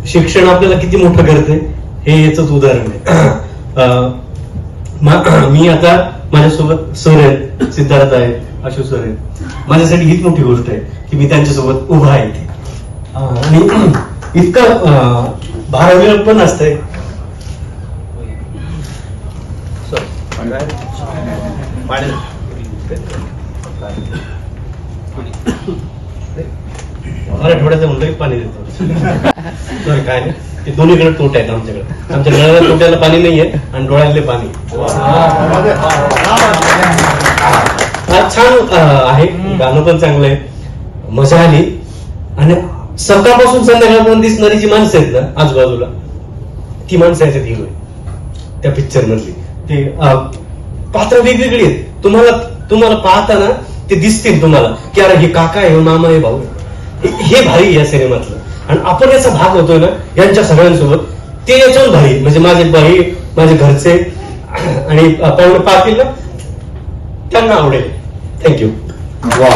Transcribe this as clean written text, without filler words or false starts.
शिक्षण आपल्याला किती मोठं करते हे याच उदाहरण आहे. मी आता माझ्यासोबत सर आहेत, सिद्धार्थ आहेत, आशु सर आहेत. माझ्यासाठी हीच मोठी गोष्ट आहे की मी त्यांच्यासोबत उभा आहे इथे. आणि इतकं भारवलेलं पण असतंय. मराठवाड्याचं म्हणलं की पाणी देतो. काय नाही, ते दोन्हीकडे तोटे आहेत आमच्याकडे. आमच्या नळाला तोट्याला पाणी नाहीये आणि डोळ्यातले पाणी. छान आहे, गाणं पण चांगलं आहे, मजा आली. आणि सकाळपासून संध्याकाळपर्यंत दिसणारी जी माणसं आहेत ना आजूबाजूला, ती माणसं याच्यात हिरो आहे त्या पिक्चर मधली. ते पात्र वेगवेगळी आहेत. तुम्हाला पाहताना ते दिसतील तुम्हाला की अरे हे काका आहे, मामा आहे, भाऊ. हे भारी या सिनेमातलं. आणि आपण याचा भाग होतोय ना यांच्या सगळ्यांसोबत, ते याच्यावर भारी. म्हणजे माझे भाई, माझे घरचे आणि पाहुणे पाहतील ना त्यांना आवडेल. थँक्यू. वा.